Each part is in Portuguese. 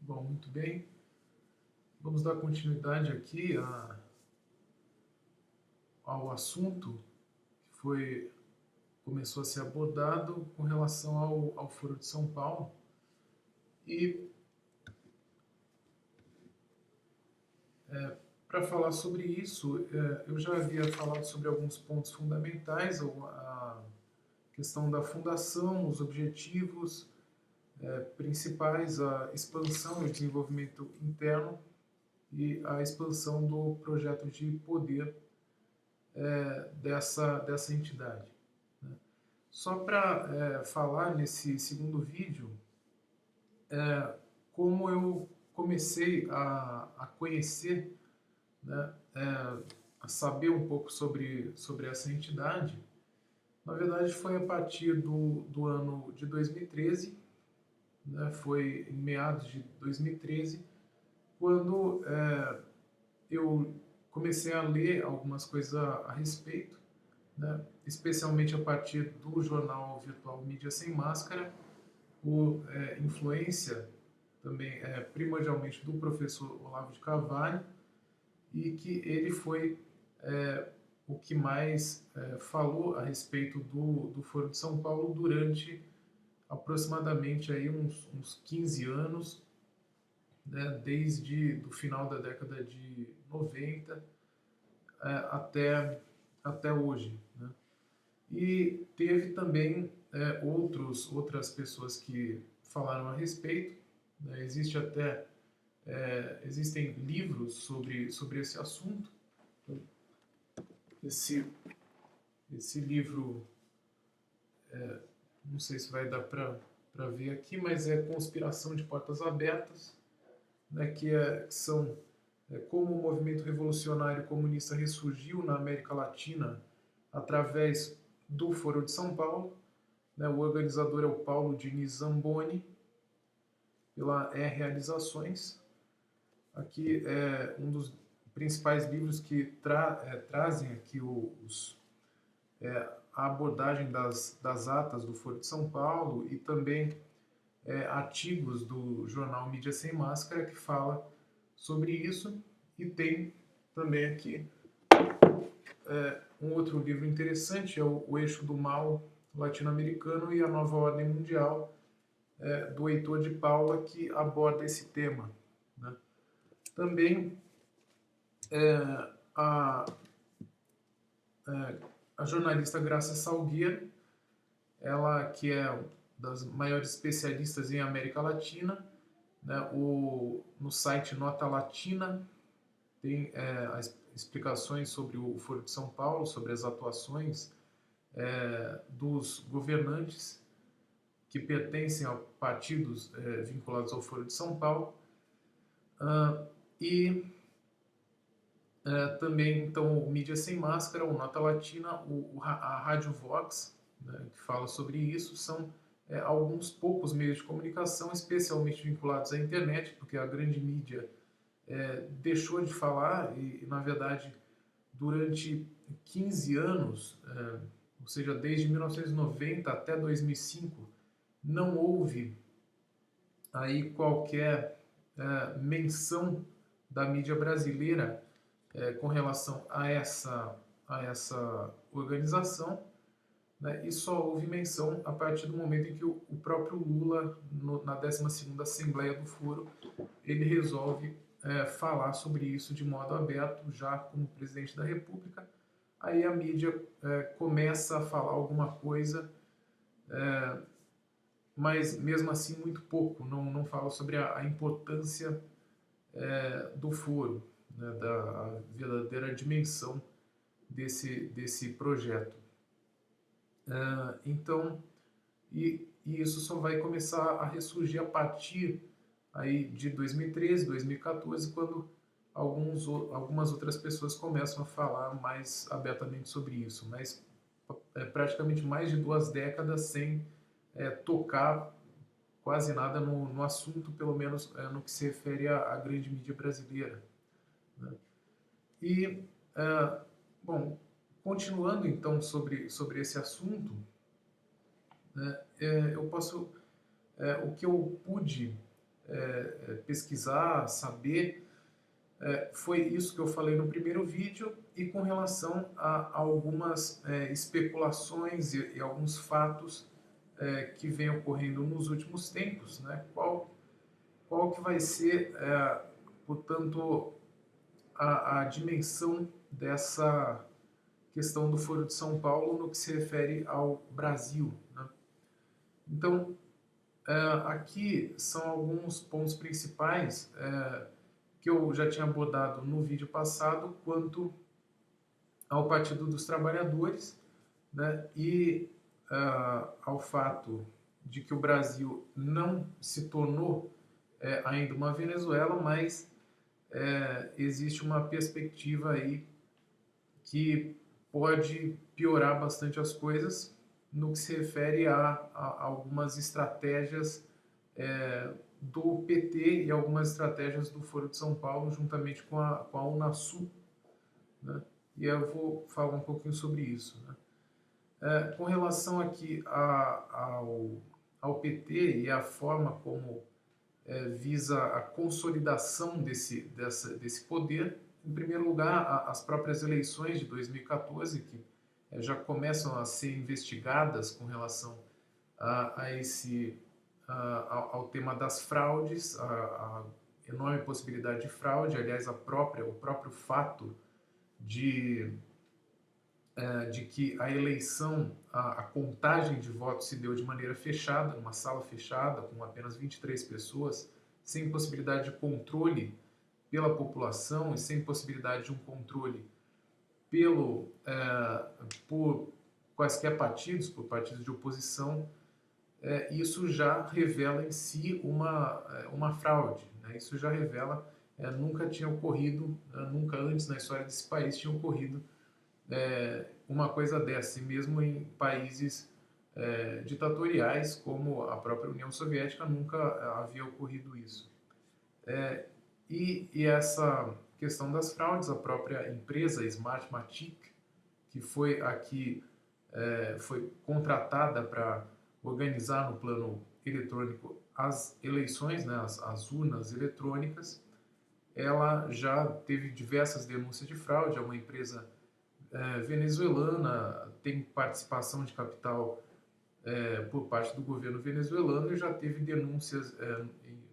Bom, muito bem. Vamos dar continuidade aqui ao assunto que começou a ser abordado com relação ao Foro de São Paulo. E para falar sobre isso, eu já havia falado sobre alguns pontos fundamentais, a questão da fundação, os objetivos principais, a expansão e desenvolvimento interno e a expansão do projeto de poder dessa entidade. Né? Só para falar nesse segundo vídeo, como eu comecei a conhecer, né, a saber um pouco sobre essa entidade. Na verdade, foi a partir do ano de 2013, né, foi em meados de 2013, quando eu comecei a ler algumas coisas a respeito, né, especialmente a partir do jornal virtual Mídia Sem Máscara, por influência também primordialmente do professor Olavo de Carvalho, e que ele foi o que mais falou a respeito do Foro de São Paulo durante aproximadamente aí uns 15 anos, né, desde o final da década de 90 até hoje. Né? E teve também outras pessoas que falaram a respeito. Né? Existem livros sobre esse assunto. Esse livro, não sei se vai dar para ver aqui, mas é Conspiração de Portas Abertas, né, que são como o movimento revolucionário comunista ressurgiu na América Latina através do Foro de São Paulo. Né, o organizador é o Paulo Diniz Zamboni, pela Realizações. Aqui é um dos principais livros que trazem aqui a abordagem das atas do Foro de São Paulo e também artigos do jornal Mídia Sem Máscara que fala sobre isso. E tem também aqui um outro livro interessante, é o Eixo do Mal Latino-Americano e a Nova Ordem Mundial, do Heitor de Paula, que aborda esse tema. Né? Também a jornalista Graça Salgueiro, ela que é das maiores especialistas em América Latina, né, no site Nota Latina tem as explicações sobre o Foro de São Paulo, sobre as atuações dos governantes que pertencem a partidos vinculados ao Foro de São Paulo. E também, então, o Mídia Sem Máscara, o Nota Latina, a Rádio Vox, né, que fala sobre isso, são alguns poucos meios de comunicação, especialmente vinculados à internet, porque a grande mídia deixou de falar e, na verdade, durante 15 anos, ou seja, desde 1990 até 2005, não houve aí qualquer menção da mídia brasileira com relação a essa organização, né, e só houve menção a partir do momento em que o próprio Lula, na 12ª Assembleia do Foro, ele resolve falar sobre isso de modo aberto, já como presidente da República. Aí a mídia começa a falar alguma coisa, mas mesmo assim muito pouco, não fala sobre a importância do foro, né, da verdadeira dimensão desse projeto. Então, e isso só vai começar a ressurgir a partir aí de 2013, 2014, quando algumas outras pessoas começam a falar mais abertamente sobre isso, mas praticamente mais de 2 décadas sem tocar quase nada no assunto, pelo menos no que se refere à grande mídia brasileira. Né? E, bom, continuando então sobre esse assunto, né, o que eu pude pesquisar, saber. Foi isso que eu falei no primeiro vídeo, e com relação a algumas especulações e alguns fatos que vêm ocorrendo nos últimos tempos, né? Qual que vai ser, portanto, a dimensão dessa questão do Foro de São Paulo no que se refere ao Brasil, né? Então, aqui são alguns pontos principais que eu já tinha abordado no vídeo passado quanto ao Partido dos Trabalhadores, né, e ao fato de que o Brasil não se tornou ainda uma Venezuela, mas existe uma perspectiva aí que pode piorar bastante as coisas no que se refere a algumas estratégias do PT e algumas estratégias do Foro de São Paulo, juntamente com a Unasul, né? E eu vou falar um pouquinho sobre isso, né? Com relação aqui ao PT e a forma como visa a consolidação desse poder, em primeiro lugar, as próprias eleições de 2014, que já começam a ser investigadas com relação a esse ao tema das fraudes, a enorme possibilidade de fraude. Aliás, o próprio fato de que a eleição, a contagem de votos se deu de maneira fechada, numa sala fechada, com apenas 23 pessoas, sem possibilidade de controle pela população e sem possibilidade de um controle por quaisquer partidos, por partidos de oposição. Isso já revela em si uma fraude, né? Isso já revela, nunca tinha ocorrido, nunca antes na história desse país tinha ocorrido uma coisa dessa, e mesmo em países ditatoriais como a própria União Soviética nunca havia ocorrido isso. E essa questão das fraudes, a própria empresa Smartmatic, que foi aqui foi contratada para organizar no plano eletrônico as eleições, né, as urnas eletrônicas, ela já teve diversas denúncias de fraude. É uma empresa venezuelana, tem participação de capital por parte do governo venezuelano, e já teve denúncias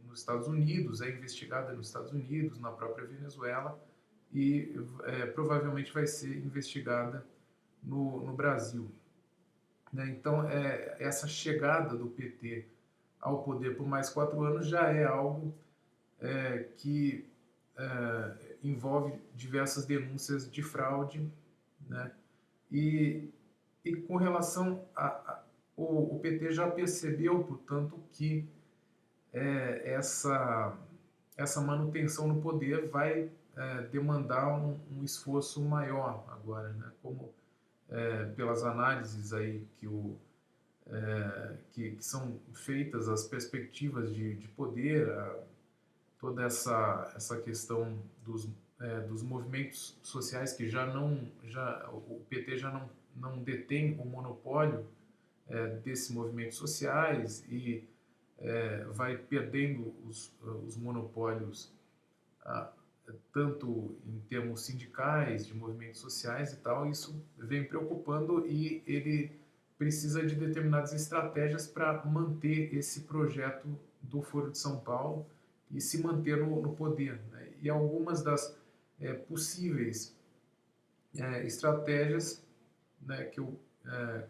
nos Estados Unidos, é investigada nos Estados Unidos, na própria Venezuela, e provavelmente vai ser investigada no Brasil, né? Então, essa chegada do PT ao poder por mais 4 anos já é algo que envolve diversas denúncias de fraude, né? E com relação o PT já percebeu, portanto, que essa manutenção no poder vai demandar um esforço maior agora, né? Como pelas análises aí que são feitas, as perspectivas de poder, toda essa questão dos movimentos sociais, que o PT já não detém o monopólio desses movimentos sociais, e vai perdendo os monopólios, tanto em termos sindicais, de movimentos sociais e tal. Isso vem preocupando, e ele precisa de determinadas estratégias para manter esse projeto do Foro de São Paulo e se manter no poder, né? E algumas das possíveis estratégias, né, que eu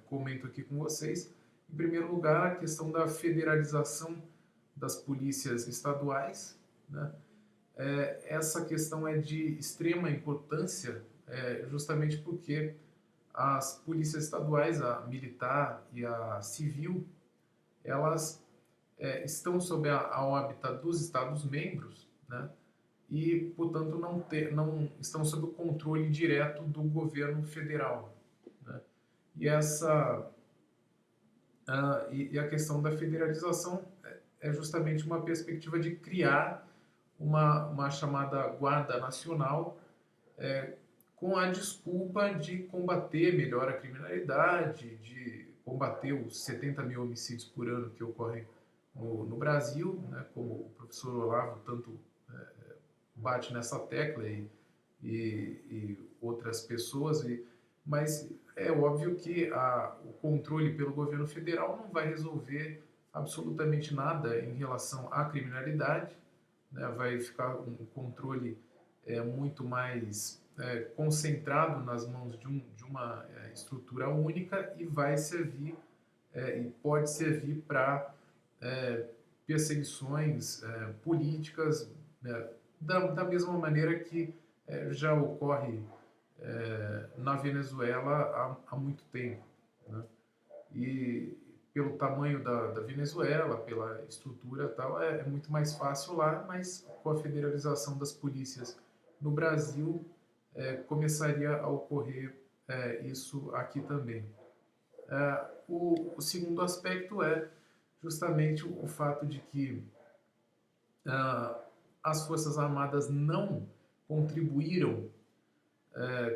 comento aqui com vocês. Em primeiro lugar, a questão da federalização das polícias estaduais, né? Essa questão é de extrema importância, justamente porque as polícias estaduais, a militar e a civil, elas estão sob a órbita dos Estados-membros, né? E, portanto, não estão sob o controle direto do governo federal, né? E e a questão da federalização é justamente uma perspectiva de criar uma chamada Guarda Nacional, com a desculpa de combater melhor a criminalidade, de combater os 70 mil homicídios por ano que ocorrem no Brasil, né, como o professor Olavo tanto bate nessa tecla e outras pessoas, mas é óbvio que o controle pelo governo federal não vai resolver absolutamente nada em relação à criminalidade, né? Vai ficar um controle muito mais concentrado nas mãos de uma estrutura única e vai servir e pode servir para perseguições políticas, né, da mesma maneira que já ocorre na Venezuela há muito tempo, né? E pelo tamanho da Venezuela, pela estrutura tal, é muito mais fácil lá, mas com a federalização das polícias no Brasil, começaria a ocorrer isso aqui também. O segundo aspecto é justamente o fato de que as Forças Armadas não contribuíram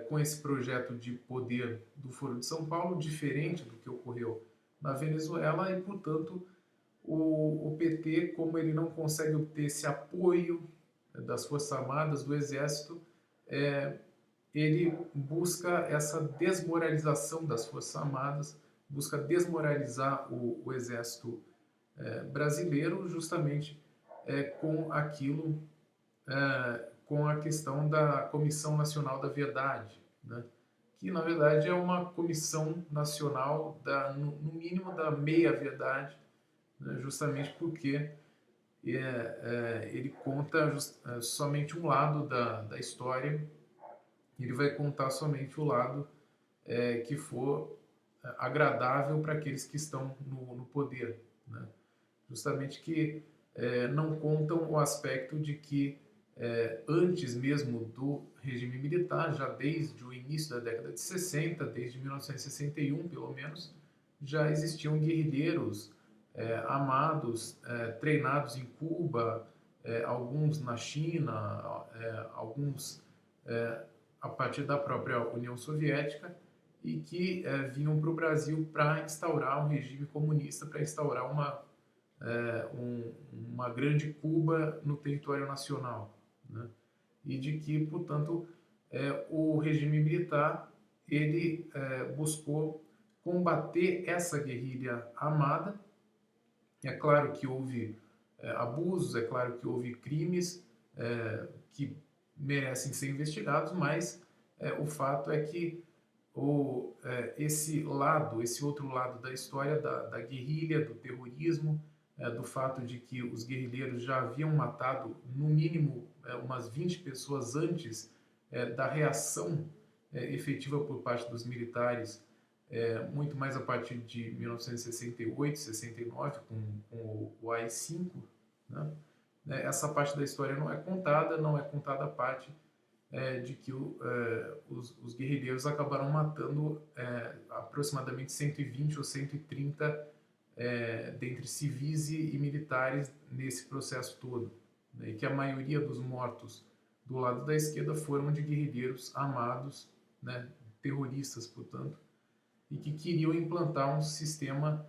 com esse projeto de poder do Foro de São Paulo, diferente do que ocorreu na Venezuela, e, portanto, o PT, como ele não consegue obter esse apoio das Forças Armadas, do Exército, ele busca essa desmoralização das Forças Armadas, busca desmoralizar o Exército brasileiro justamente com aquilo, com a questão da Comissão Nacional da Verdade, né? Que na verdade é uma comissão nacional no mínimo da meia-verdade, né? Justamente porque ele conta somente um lado da história, ele vai contar somente o lado que for agradável para aqueles que estão no poder, né? Justamente que não contam o aspecto de que antes mesmo do regime militar, já desde o início da década de 60, desde 1961 pelo menos, já existiam guerrilheiros armados, treinados em Cuba, alguns na China, alguns a partir da própria União Soviética, e que vinham para o Brasil para instaurar um regime comunista, para instaurar uma grande Cuba no território nacional, né? E de que, portanto, o regime militar ele buscou combater essa guerrilha armada. É claro que houve abusos, é claro que houve crimes que merecem ser investigados, mas o fato é que esse outro lado da história da guerrilha, do terrorismo, do fato de que os guerrilheiros já haviam matado no mínimo umas 20 pessoas antes da reação efetiva por parte dos militares, muito mais a partir de 1968, 69, com o AI-5, né? Essa parte da história não é contada a parte de que os guerrilheiros acabaram matando aproximadamente 120 ou 130 dentre civis e militares nesse processo todo, né? E que a maioria dos mortos do lado da esquerda foram de guerrilheiros armados, né, terroristas, portanto, e que queriam implantar um sistema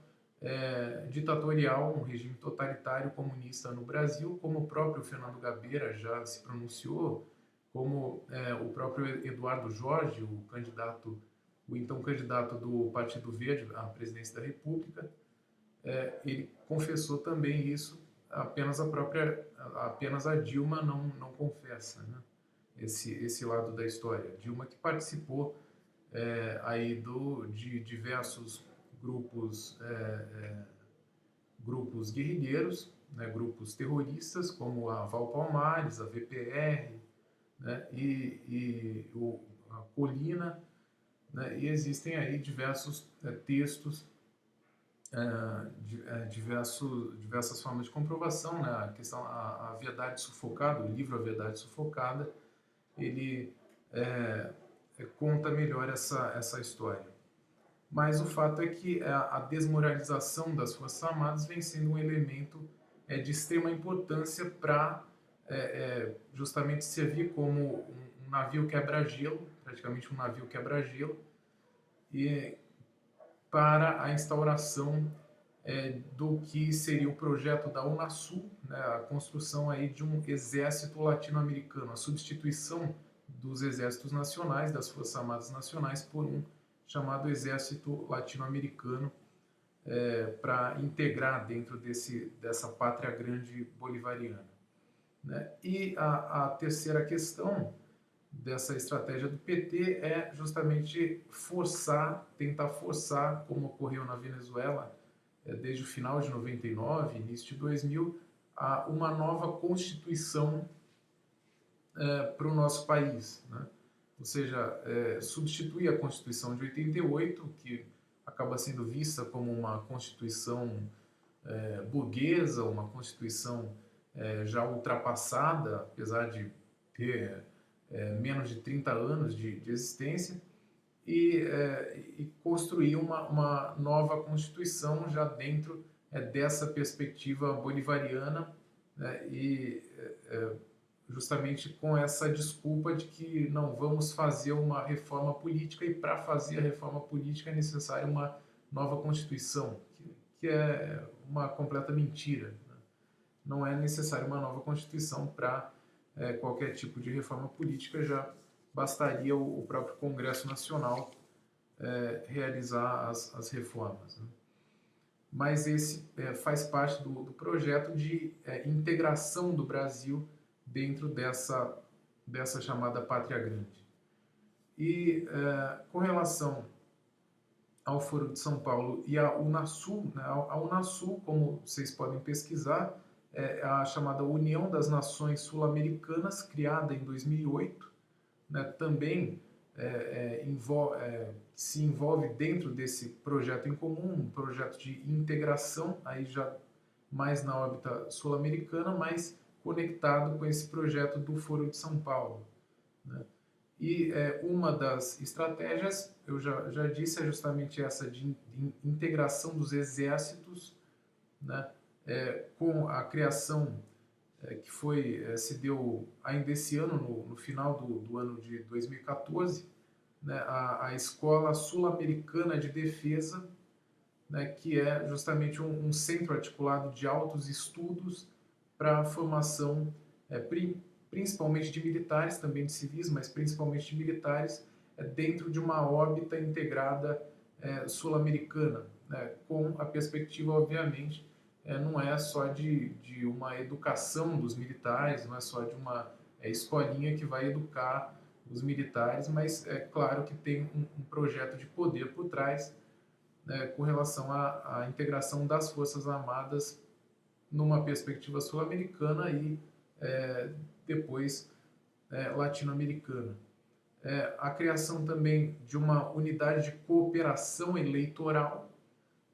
ditatorial, um regime totalitário comunista no Brasil, como o próprio Fernando Gabeira já se pronunciou, como o próprio Eduardo Jorge, o então candidato do Partido Verde à presidência da República, ele confessou também isso, apenas a Dilma não confessa, né? Esse lado da história. Dilma que participou aí de diversos grupos guerrilheiros, né, grupos terroristas, como a Val Palmares, a VPR, né, a Colina, né, e existem aí diversos textos, diversas formas de comprovação, né, a questão, a Verdade Sufocada, o livro A Verdade Sufocada, ele conta melhor essa história. Mas o fato é que a desmoralização das Forças Armadas vem sendo um elemento de extrema importância para justamente servir como um navio quebra-gelo, praticamente um navio quebra-gelo, e para a instauração do que seria o projeto da Unasul, né, a construção aí de um exército latino-americano, a substituição dos exércitos nacionais, das Forças Armadas Nacionais, por um chamado Exército Latino-Americano, para integrar dentro dessa pátria grande bolivariana. Né? E a terceira questão dessa estratégia do PT é justamente tentar forçar, como ocorreu na Venezuela, desde o final de 99, início de 2000, a uma nova constituição para o nosso país, né? Ou seja, substituir a Constituição de 88, que acaba sendo vista como uma Constituição burguesa, uma Constituição já ultrapassada, apesar de ter menos de 30 anos de existência, e construir uma nova Constituição já dentro dessa perspectiva bolivariana, né, e justamente com essa desculpa de que não vamos fazer uma reforma política e para fazer a reforma política é necessária uma nova Constituição, que é uma completa mentira, né? Não é necessária uma nova Constituição para qualquer tipo de reforma política, já bastaria o próprio Congresso Nacional realizar as reformas, né? Mas esse faz parte do projeto de integração do Brasil dentro dessa chamada Pátria Grande. E com relação ao Foro de São Paulo e à Unasul, né, a Unasul, como vocês podem pesquisar, é a chamada União das Nações Sul-Americanas, criada em 2008, né, também se envolve dentro desse projeto em comum, um projeto de integração, aí já mais na órbita sul-americana, mas conectado com esse projeto do Foro de São Paulo, né? E uma das estratégias, eu já disse, é justamente essa de integração dos exércitos, né? Com a criação que se deu ainda esse ano, no final do ano de 2014, né, a Escola Sul-Americana de Defesa, né, que é justamente um centro articulado de altos estudos para a formação, principalmente de militares, também de civis, mas principalmente de militares, dentro de uma órbita integrada sul-americana, né, com a perspectiva, obviamente, não é só de uma educação dos militares, não é só de uma escolinha que vai educar os militares, mas é claro que tem um projeto de poder por trás, né, com relação à integração das Forças Armadas numa perspectiva sul-americana e depois latino-americana. A criação também de uma unidade de cooperação eleitoral,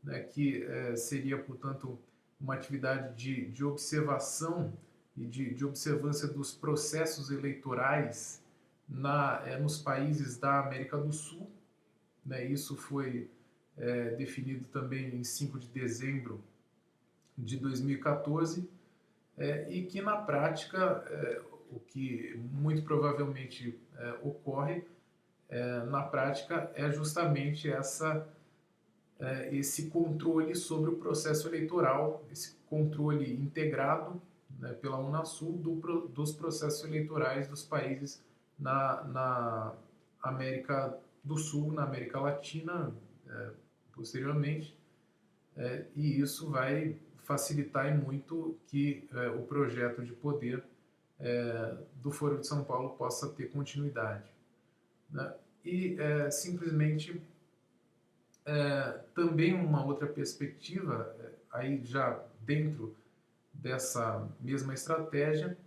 né, que seria, portanto, uma atividade de observação e de observância dos processos eleitorais nos países da América do Sul, né? Isso foi definido também em 5 de dezembro de 2014, e que na prática, o que muito provavelmente ocorre na prática é justamente esse controle sobre o processo eleitoral, esse controle integrado, né, pela Unasul dos processos eleitorais dos países na América do Sul, na América Latina, posteriormente, e isso vai facilitar muito que o projeto de poder do Foro de São Paulo possa ter continuidade, né? E simplesmente também uma outra perspectiva, aí já dentro dessa mesma estratégia,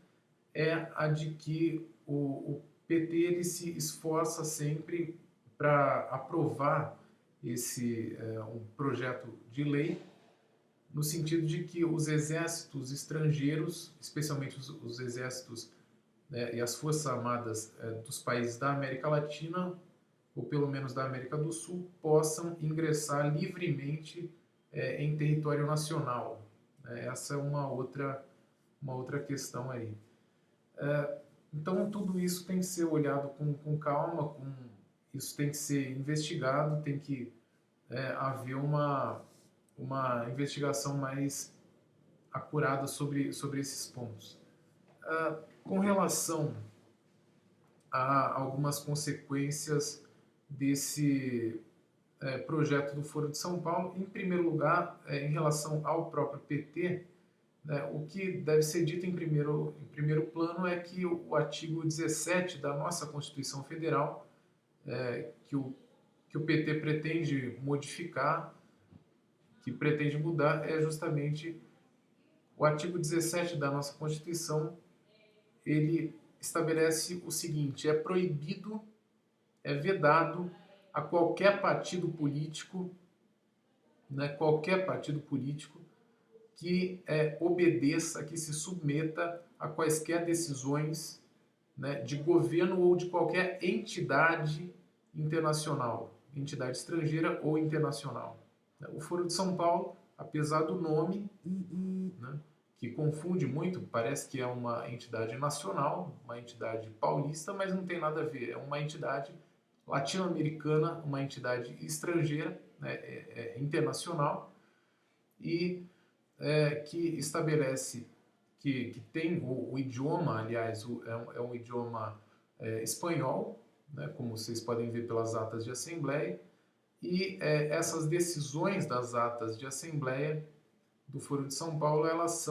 é a de que o PT ele se esforça sempre para aprovar um projeto de lei, no sentido de que os exércitos estrangeiros, especialmente os exércitos, né, e as forças armadas dos países da América Latina, ou pelo menos da América do Sul, possam ingressar livremente em território nacional. Essa é uma outra questão aí. Então, tudo isso tem que ser olhado com calma, isso tem que ser investigado, tem que haver uma investigação mais acurada sobre esses pontos. Com relação a algumas consequências desse projeto do Foro de São Paulo, em primeiro lugar, em relação ao próprio PT, né, o que deve ser dito em primeiro plano é que o artigo 17 da nossa Constituição Federal, que o PT pretende modificar, que pretende mudar, é justamente o artigo 17 da nossa Constituição. Ele estabelece o seguinte: é proibido, é vedado a qualquer partido político, né, qualquer partido político que obedeça, que se submeta a quaisquer decisões, né, de governo ou de qualquer entidade internacional, entidade estrangeira ou internacional. O Foro de São Paulo, apesar do nome, né, que confunde muito, parece que é uma entidade nacional, uma entidade paulista, mas não tem nada a ver, é uma entidade latino-americana, uma entidade estrangeira, né, internacional, e que estabelece que tem o idioma, aliás, é um idioma espanhol, né, como vocês podem ver pelas atas de assembleia, e essas decisões das atas de assembleia do Foro de São Paulo, elas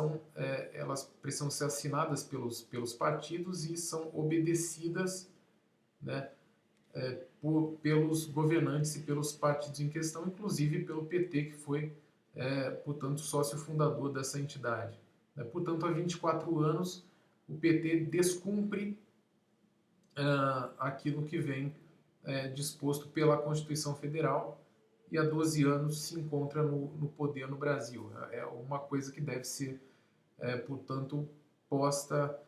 precisam ser assinadas pelos partidos e são obedecidas, né, pelos governantes e pelos partidos em questão, inclusive pelo PT, que foi, portanto, sócio fundador dessa entidade. Portanto, há 24 anos, o PT descumpre aquilo que vem disposto pela Constituição Federal, e há 12 anos se encontra no poder no Brasil. É uma coisa que deve ser, portanto, posta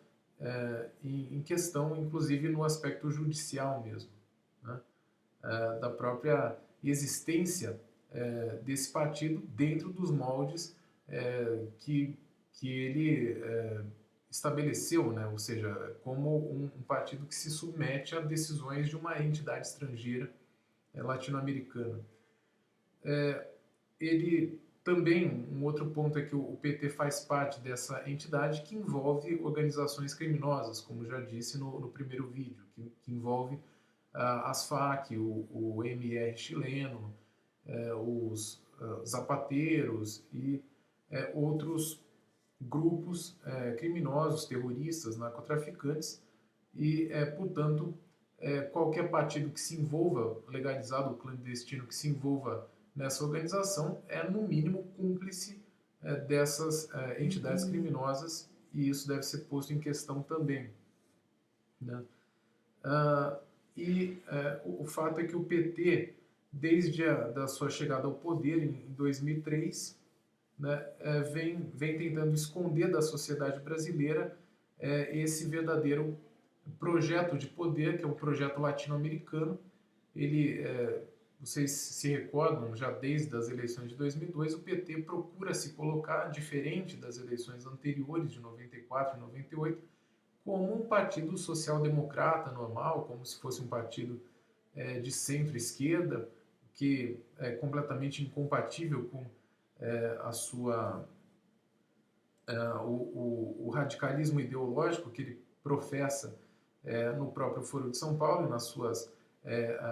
em questão, inclusive no aspecto judicial mesmo, né? Da própria existência desse partido dentro dos moldes que ele estabeleceu, né? Ou seja, como um partido que se submete a decisões de uma entidade estrangeira latino-americana. Ele também, um outro ponto é que o PT faz parte dessa entidade que envolve organizações criminosas, como já disse no primeiro vídeo, que envolve as FARC, o MR chileno, os zapateiros e outros grupos criminosos, terroristas, narcotraficantes, e, portanto, qualquer partido que se envolva, legalizado ou clandestino, que se envolva nessa organização, é, no mínimo, cúmplice dessas entidades criminosas, e isso deve ser posto em questão também, né? O fato é que o PT, desde da sua chegada ao poder em 2003, né, vem tentando esconder da sociedade brasileira esse verdadeiro projeto de poder, que é o projeto latino-americano. Ele, vocês se recordam, já desde as eleições de 2002, o PT procura se colocar, diferente das eleições anteriores, de 94 e 98, como um partido social-democrata normal, como se fosse um partido de centro-esquerda, que é completamente incompatível com o radicalismo ideológico que ele professa no próprio Foro de São Paulo e nas suas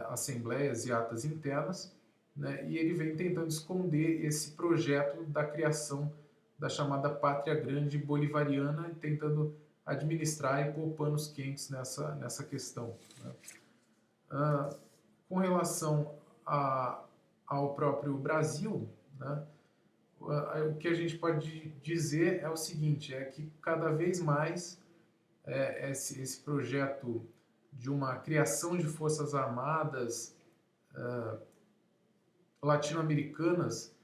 assembleias e atas internas, né? E ele vem tentando esconder esse projeto da criação da chamada Pátria Grande Bolivariana, tentando administrar e pôr panos quentes nessa questão, né? Com relação ao próprio Brasil, né, o que a gente pode dizer é o seguinte, é que cada vez mais esse projeto de uma criação de forças armadas latino-americanas,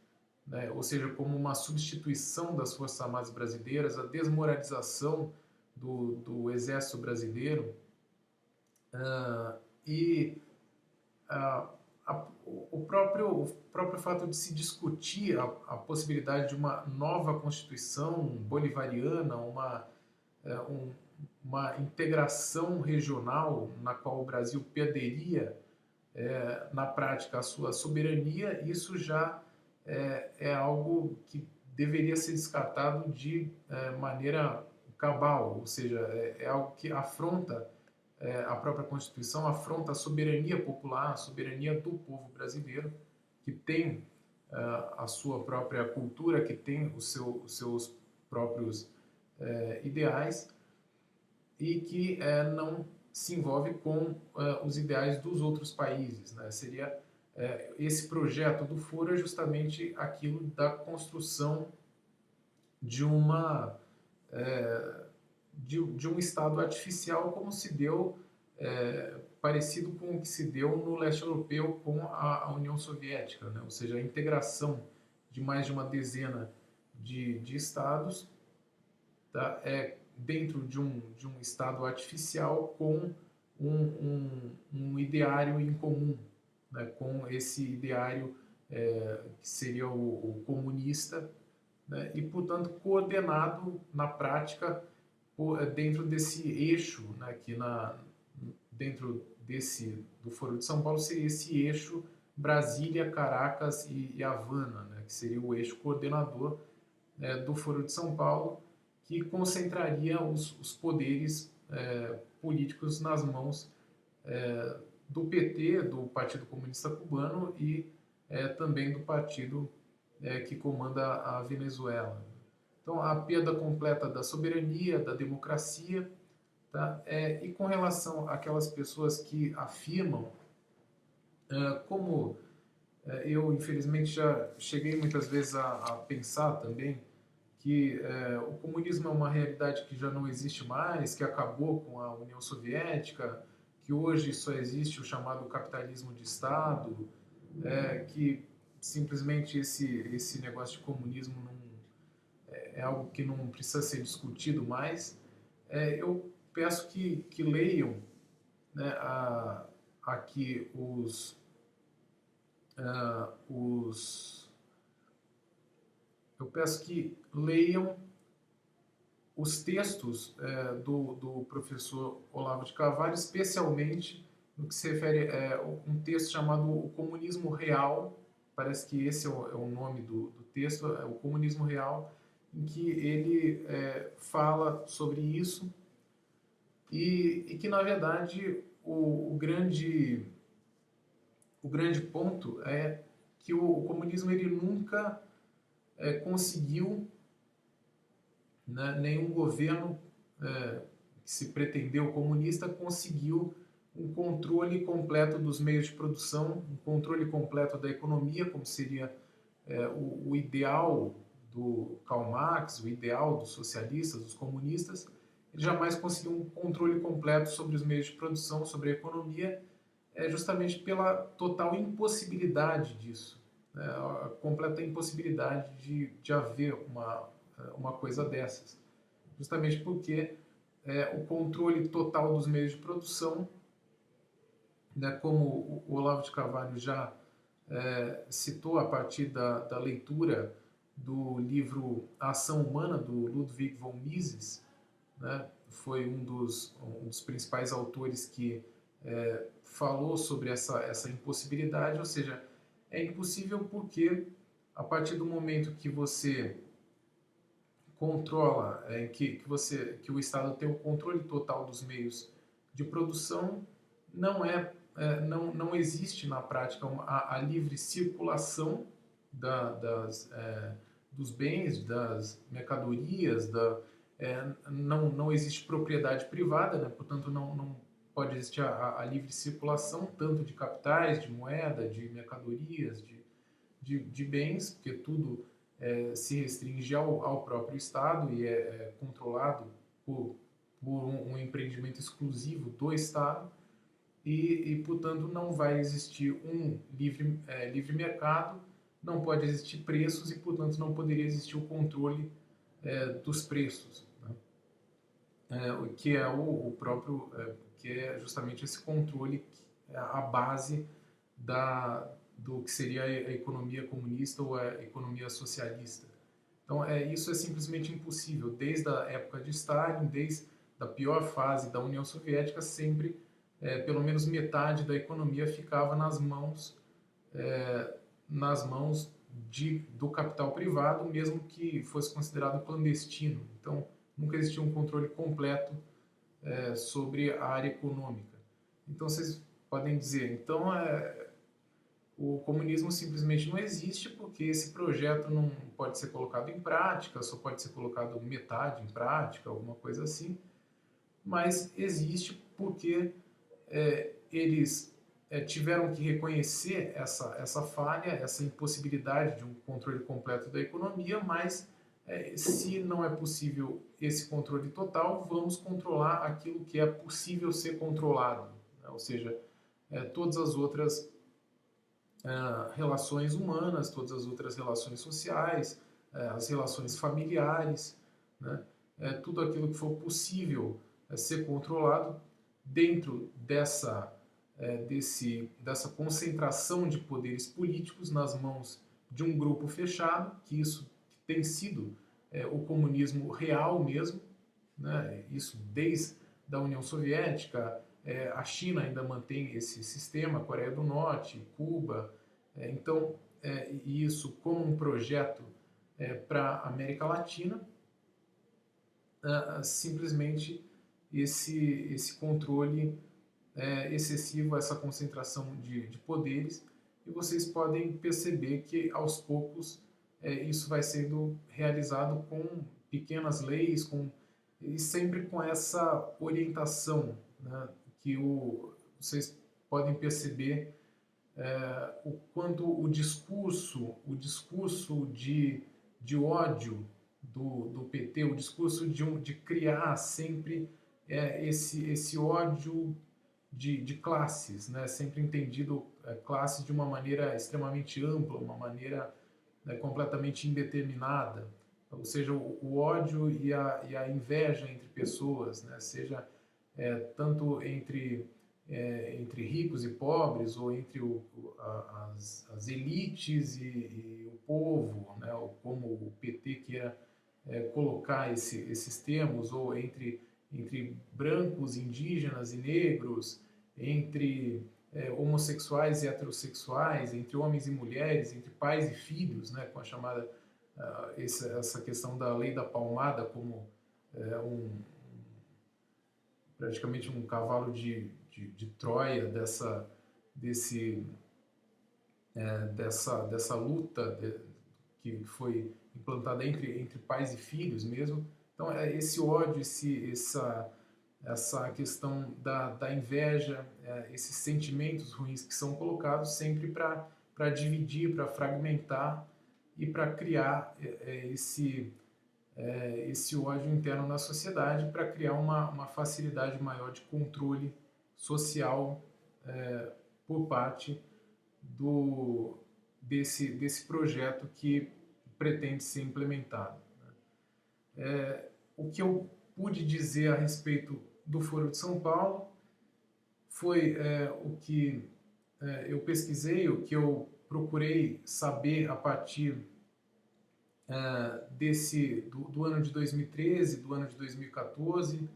né, ou seja, como uma substituição das forças armadas brasileiras, a desmoralização do exército brasileiro, e o próprio fato de se discutir a possibilidade de uma nova Constituição bolivariana, uma integração regional na qual o Brasil perderia, na prática, a sua soberania, isso já é algo que deveria ser descartado de maneira cabal, ou seja, é algo que afronta a própria Constituição, afronta a soberania popular, a soberania do povo brasileiro, que tem a sua própria cultura, que tem os seus próprios ideais e que não se envolve com os ideais dos outros países. Né? Seria esse projeto do foro é justamente aquilo da construção de uma de um Estado artificial, como se deu parecido com o que se deu no leste europeu com a União Soviética, né? Ou seja, a integração de mais de uma dezena de estados, tá? Dentro de um Estado artificial com um ideário em comum, né? Com esse ideário que seria o comunista, né? E, portanto, coordenado na prática dentro desse eixo, né? Que dentro do Foro de São Paulo seria esse eixo Brasília, Caracas e Havana, né? Que seria o eixo coordenador do Foro de São Paulo, que concentraria os poderes políticos nas mãos do PT, do Partido Comunista Cubano, e também do partido que comanda a Venezuela. Então, a perda completa da soberania, da democracia, tá? E com relação àquelas pessoas que afirmam, como eu infelizmente já cheguei muitas vezes a pensar também, que o comunismo é uma realidade que já não existe mais, que acabou com a União Soviética, que hoje só existe o chamado capitalismo de Estado, que simplesmente esse negócio de comunismo não, é algo que não precisa ser discutido mais. Eu peço que leiam, né, aqui os eu peço que leiam os textos do professor Olavo de Carvalho, especialmente no que se refere um texto chamado O Comunismo Real, parece que esse é o nome do texto, é o Comunismo Real, em que ele fala sobre isso e que, na verdade, o grande ponto é que o comunismo ele nunca conseguiu, né, nenhum governo que se pretendeu comunista conseguiu um controle completo dos meios de produção, um controle completo da economia, como seria o ideal do Karl Marx, o ideal dos socialistas, dos comunistas. Ele jamais conseguiu um controle completo sobre os meios de produção, sobre a economia, justamente pela total impossibilidade disso, né, a completa impossibilidade de haver uma coisa dessas. Justamente porque o controle total dos meios de produção, né, como o Olavo de Carvalho já citou a partir da leitura do livro A Ação Humana, do Ludwig von Mises, né, foi um dos principais autores que falou sobre essa impossibilidade, ou seja, é impossível porque a partir do momento que você controla, que o Estado tem o controle total dos meios de produção, não existe na prática a livre circulação dos bens, das mercadorias, não existe propriedade privada, né? Portanto não pode existir a livre circulação tanto de capitais, de moeda, de mercadorias, de bens, porque tudo se restringe ao próprio Estado e é controlado por um empreendimento exclusivo do Estado portanto, não vai existir um livre mercado, não pode existir preços e, portanto, não poderia existir o controle dos preços, né? Que é o próprio, que é justamente esse controle, a base do que seria a economia comunista ou a economia socialista. Então, isso é simplesmente impossível. Desde a época de Stalin, desde a pior fase da União Soviética, sempre pelo menos metade da economia ficava nas mãos do capital privado, mesmo que fosse considerado clandestino. Então, nunca existiu um controle completo sobre a área econômica. Então, vocês podem dizer, então, o comunismo simplesmente não existe porque esse projeto não pode ser colocado em prática, só pode ser colocado metade em prática, alguma coisa assim, mas existe porque eles tiveram que reconhecer essa falha, essa impossibilidade de um controle completo da economia, mas se não é possível esse controle total, vamos controlar aquilo que é possível ser controlado, né? Ou seja, todas as outras relações humanas, todas as outras relações sociais, as relações familiares, né? Tudo aquilo que for possível ser controlado dentro dessa concentração de poderes políticos nas mãos de um grupo fechado, que isso que tem sido o comunismo real mesmo, né? Isso desde a União Soviética, a China ainda mantém esse sistema, a Coreia do Norte, Cuba, então isso como um projeto para a América Latina, simplesmente esse controle excessivo, essa concentração de poderes, e vocês podem perceber que aos poucos isso vai sendo realizado com pequenas leis, e sempre com essa orientação, né, que vocês podem perceber o quanto o discurso de ódio do PT, o discurso de criar sempre esse ódio de classes, né? Sempre entendido classes de uma maneira extremamente ampla, uma maneira completamente indeterminada, ou seja, o ódio e a inveja entre pessoas, né? Seja tanto entre ricos e pobres, ou entre as elites e o povo, né? Ou como o PT queira colocar esses termos, ou entre brancos, indígenas e negros, entre homossexuais e heterossexuais, entre homens e mulheres, entre pais e filhos, né, com a chamada essa questão da lei da palmada como praticamente um cavalo de Troia dessa luta que foi implantada entre pais e filhos mesmo. Então, esse ódio, essa questão da inveja, esses sentimentos ruins que são colocados sempre para dividir, para fragmentar e para criar esse ódio interno na sociedade, para criar uma facilidade maior de controle social por parte desse projeto que pretende ser implementado. O que eu pude dizer a respeito do Foro de São Paulo foi o que eu pesquisei, o que eu procurei saber a partir do ano de 2013, do ano de 2014.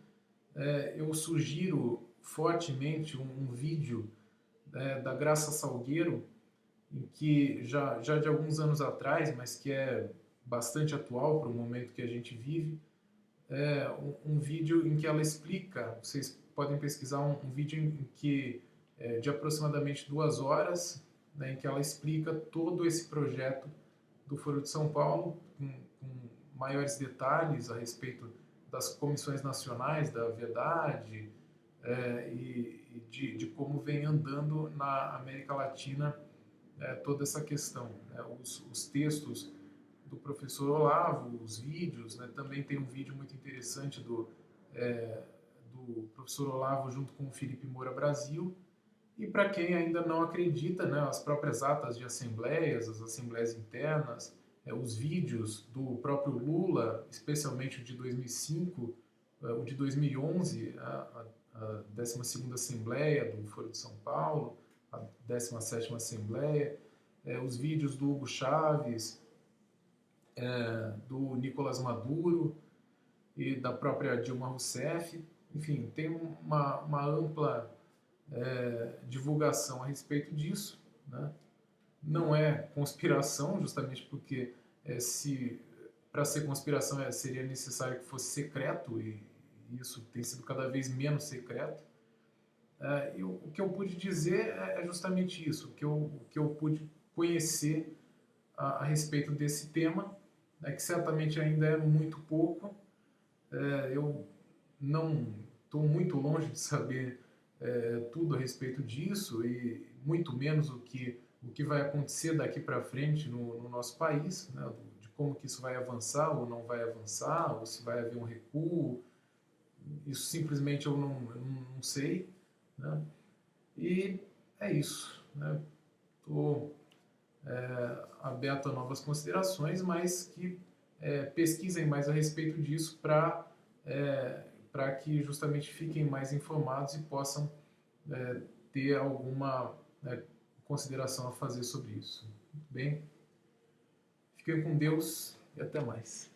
Eu sugiro fortemente um vídeo da Graça Salgueiro, em que já de alguns anos atrás, mas que é bastante atual para o momento que a gente vive, um vídeo em que ela explica, vocês podem pesquisar um vídeo em que de aproximadamente 2 horas, né, em que ela explica todo esse projeto do Foro de São Paulo, com maiores detalhes a respeito das comissões nacionais da verdade e de como vem andando na América Latina toda essa questão, né? Os textos do professor Olavo, os vídeos, né? Também tem um vídeo muito interessante do professor Olavo junto com o Felipe Moura Brasil. E para quem ainda não acredita, né, as próprias atas de assembleias, as assembleias internas, os vídeos do próprio Lula, especialmente o de 2005, o de 2011, a 12ª Assembleia do Foro de São Paulo, a 17ª Assembleia, os vídeos do Hugo Chávez, do Nicolás Maduro e da própria Dilma Rousseff. Enfim, tem uma ampla divulgação a respeito disso, né? não é conspiração, justamente porque se para ser conspiração seria necessário que fosse secreto e isso tem sido cada vez menos secreto. O que eu pude dizer é justamente isso, o que eu pude conhecer a respeito desse tema, né, que certamente ainda é muito pouco. Eu não estou muito longe de saber tudo a respeito disso e muito menos o que vai acontecer daqui para frente no nosso país, né, de como que isso vai avançar ou não vai avançar, ou se vai haver um recuo. Isso simplesmente eu não sei, né? E é isso, né? Estou aberto a novas considerações, mas que pesquisem mais a respeito disso para que justamente fiquem mais informados e possam ter alguma consideração a fazer sobre isso. Muito bem, fiquem com Deus e até mais.